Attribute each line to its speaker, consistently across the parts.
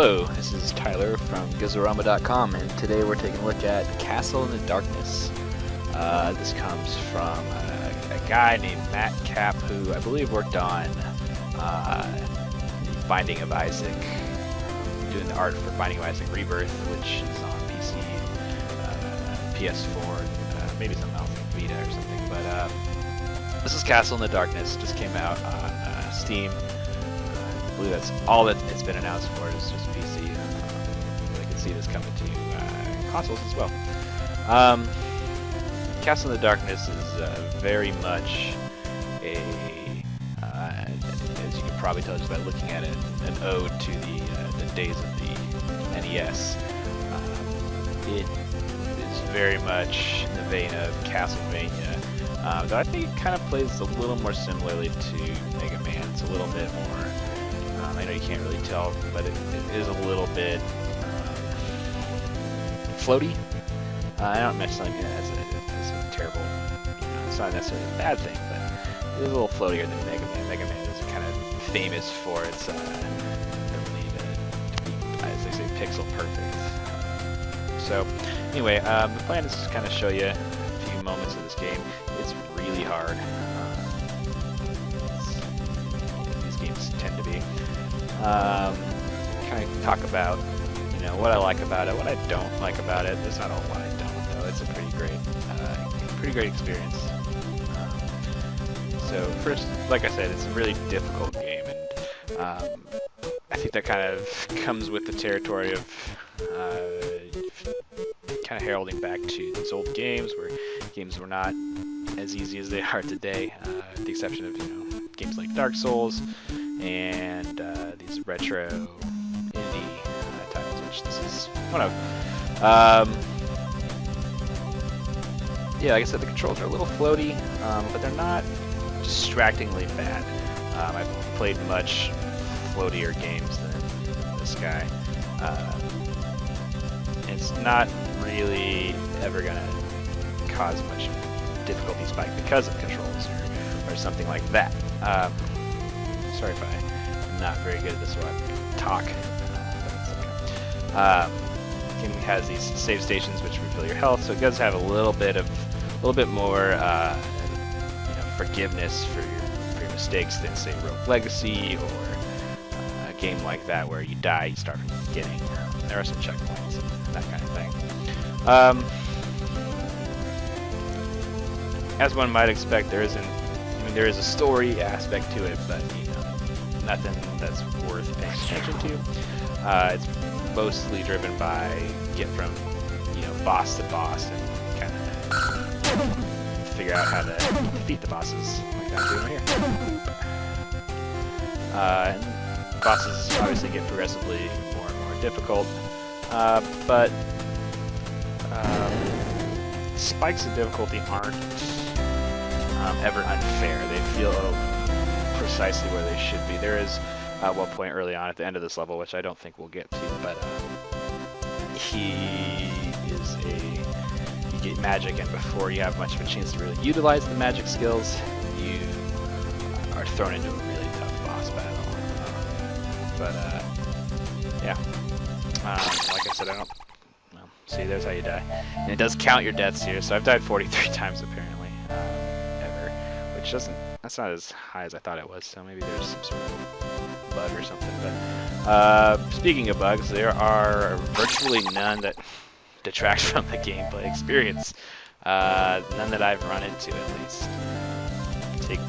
Speaker 1: Hello, this is Tyler from Gizorama.com, and today we're taking a look at Castle in the Darkness. This comes from a guy named Matt Cap, who I believe worked on the Binding of Isaac, doing the art for Binding of Isaac Rebirth, which is on PC, PS4, maybe some else, Vita or something. But this is Castle in the Darkness. Just came out on Steam. I believe that's all that it's been announced for, is just PC. But I can see this coming to consoles as well. Castle in the Darkness is very much a, as you can probably tell just by looking at it, an ode to the days of the NES. It is very much in the vein of Castlevania, though I think it kind of plays a little more similarly to Mega Man. It's a little bit more. I know you can't really tell, but it is a little bit floaty. I don't necessarily mean that as a terrible, it's not necessarily a bad thing, but it is a little floatier than Mega Man. Mega Man is kind of famous for its ability to be, as they say, pixel perfect. So, anyway, the plan is to kind of show you a few moments of this game. It's really hard. These games tend to be. Kind of talk about, what I like about it, what I don't like about it. There's not a whole lot I don't, though. It's a pretty great experience. So first, like I said, it's a really difficult game, and I think that kind of comes with the territory of kind of heralding back to these old games, where games were not as easy as they are today, with the exception of games like Dark Souls and these retro indie titles, which this is one of. Yeah, like I said, the controls are a little floaty, but they're not distractingly bad. I've played much floatier games than this guy. It's not really ever going to cause much difficulty spike because of controls or something like that. Sorry if I'm not very good at this while I talk. Game has these save stations which refill your health, so it does have a little bit more forgiveness for your mistakes than, say, Rogue Legacy or a game like that where you die, you start from the beginning. There are some checkpoints and that kind of thing. As one might expect, there is a story aspect to it, but nothing that's worth paying attention to. It's mostly driven by get from boss to boss and kind of figure out how to defeat the bosses, like I'm doing right here. And bosses obviously get progressively more and more difficult, but spikes of difficulty aren't ever unfair. They feel precisely where they should be. There is one point early on at the end of this level, which I don't think we'll get to, but you get magic, and before you have much of a chance to really utilize the magic skills, you are thrown into a really tough boss battle. Yeah. Like I said, see, there's how you die. And it does count your deaths here, so I've died 43 times apparently, ever, which that's not as high as I thought it was, so maybe there's some sort of bug or something. But speaking of bugs, there are virtually none that detract from the gameplay experience. None that I've run into, at least. Take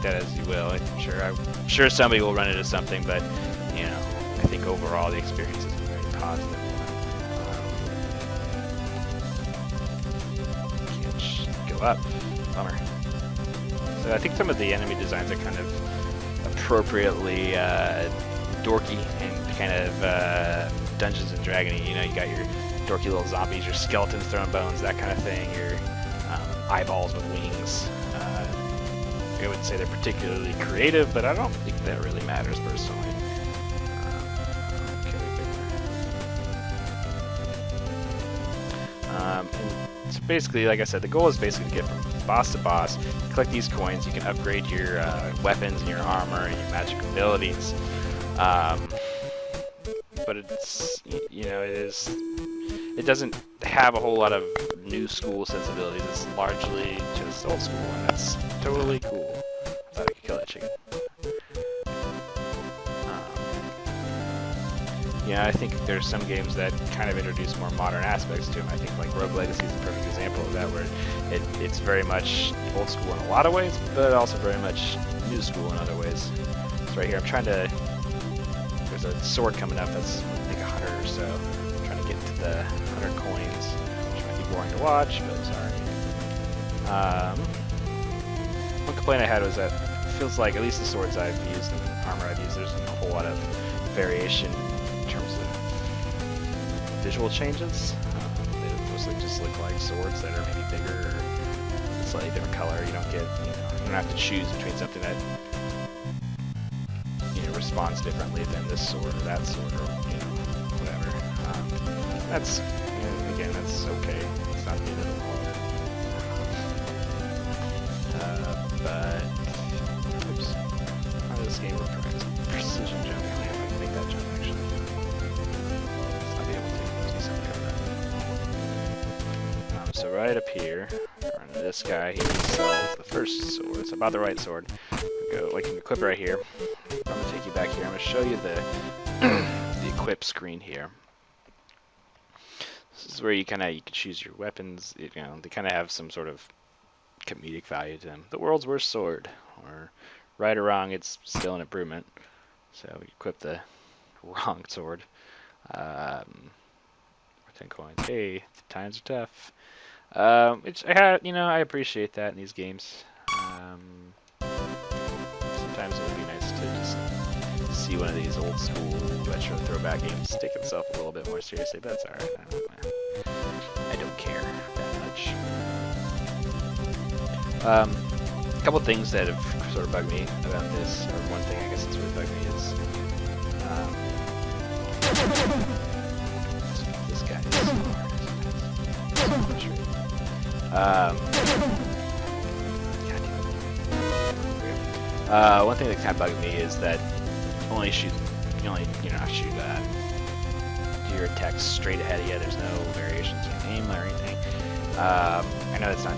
Speaker 1: that as you will. I'm sure somebody will run into something, but I think overall the experience has been very positive. Can't go up. Bummer. So I think some of the enemy designs are kind of appropriately dorky and kind of Dungeons and Dragons-y. You got your dorky little zombies, your skeletons throwing bones, that kind of thing, your eyeballs with wings. I wouldn't say they're particularly creative, but I don't think that really matters personally. And so basically, like I said, the goal is basically to get from boss to boss, collect these coins, you can upgrade your weapons and your armor and your magic abilities. but it's, you know, it doesn't have a whole lot of new school sensibilities. It's largely just old school, and that's totally cool. I thought I could kill that chicken. Yeah, I think there's some games that kind of introduce more modern aspects to them. I think like Rogue Legacy is a perfect example of that, where it's very much old school in a lot of ways, but also very much new school in other ways. So right here, I'm trying to. There's a sword coming up that's I think 100 or so. I'm trying to get to the 100 coins, which might be boring to watch, but sorry. One complaint I had was that it feels like at least the swords I've used and the armor I've used, there's a whole lot of variation in terms of visual changes. They mostly just look like swords that are maybe bigger or a slightly different color. You don't get, you don't have to choose between something that responds differently than this sword or that sword or whatever. That's again, that's okay. It's not the end of the world. But oops, how does this game work? Precision jumping. I have to make that jump actually. Let's not be able to. Let's do something like that. So right up here, this guy, he sells the first sword. It's about the right sword. Go, like you can equip it right here. I'm gonna take you back here. I'm gonna show you the the equip screen here. This is where you can choose your weapons. They kind of have some sort of comedic value to them. The world's worst sword, or right or wrong, it's still an improvement. So we equip the wrong sword. 10 coins. Hey, times are tough. I appreciate that in these games. Sometimes it would be nice to just see one of these old school retro throwback games take itself a little bit more seriously, but that's alright. I don't care that much. A couple things that have sort of bugged me about this, or one thing I guess that's really bugged me is this guy is one thing that kind of bugged me is that you only shoot your attacks straight ahead of you. There's no variations in aim or anything. I know that's not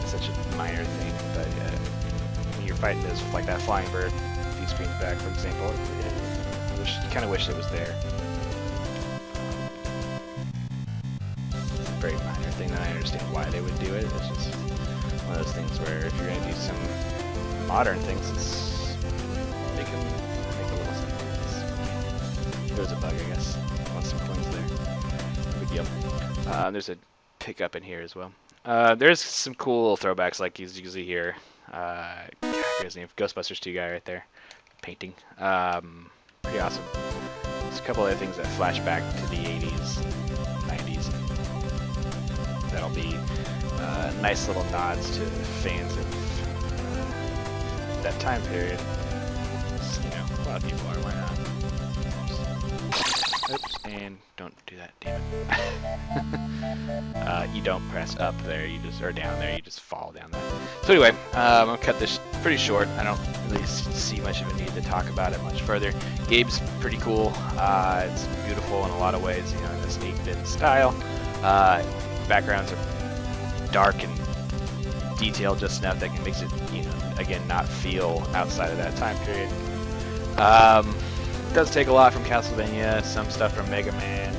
Speaker 1: such a minor thing, but when you're fighting this with like that flying bird a few screens back, for example, you kind of wish it was there. It's a very minor thing that I understand why they would do it. It's just one of those things where if you're going to do some modern things, make a little something. There's a bug, I guess. Lost some coins there. No big deal. There's a pickup in here as well. There's some cool throwbacks like you see here. I forget his name. Ghostbusters 2 guy right there. Painting. Pretty awesome. There's a couple other things that flash back to the 80s, 90s. That'll be nice little nods to fans of that time period. A lot of people are, why not? Oops, and don't do that, damn it. You don't press up there, or down there, you just fall down there. So anyway, I'm gonna cut this pretty short. I don't really see much of a need to talk about it much further. Game's pretty cool. It's beautiful in a lot of ways, in this 8-bit style. Backgrounds are dark and detailed just enough that makes it, again, not feel outside of that time period. It does take a lot from Castlevania, some stuff from Mega Man.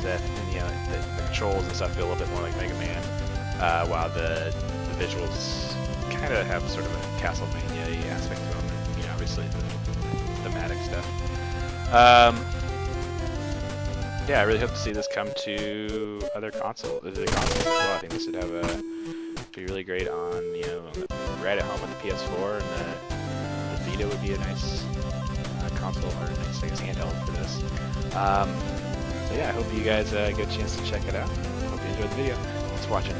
Speaker 1: The controls and stuff feel a little bit more like Mega Man, while the visuals kind of have sort of a Castlevania aspect to them. Obviously the thematic stuff. Yeah, I really hope to see this come to other consoles as well. I think this would be really great on, right at home with the PS4, and the Vita would be a nice console, or a nice, handheld for this. So yeah, I hope you guys get a chance to check it out. Hope you enjoyed the video. Thanks for watching.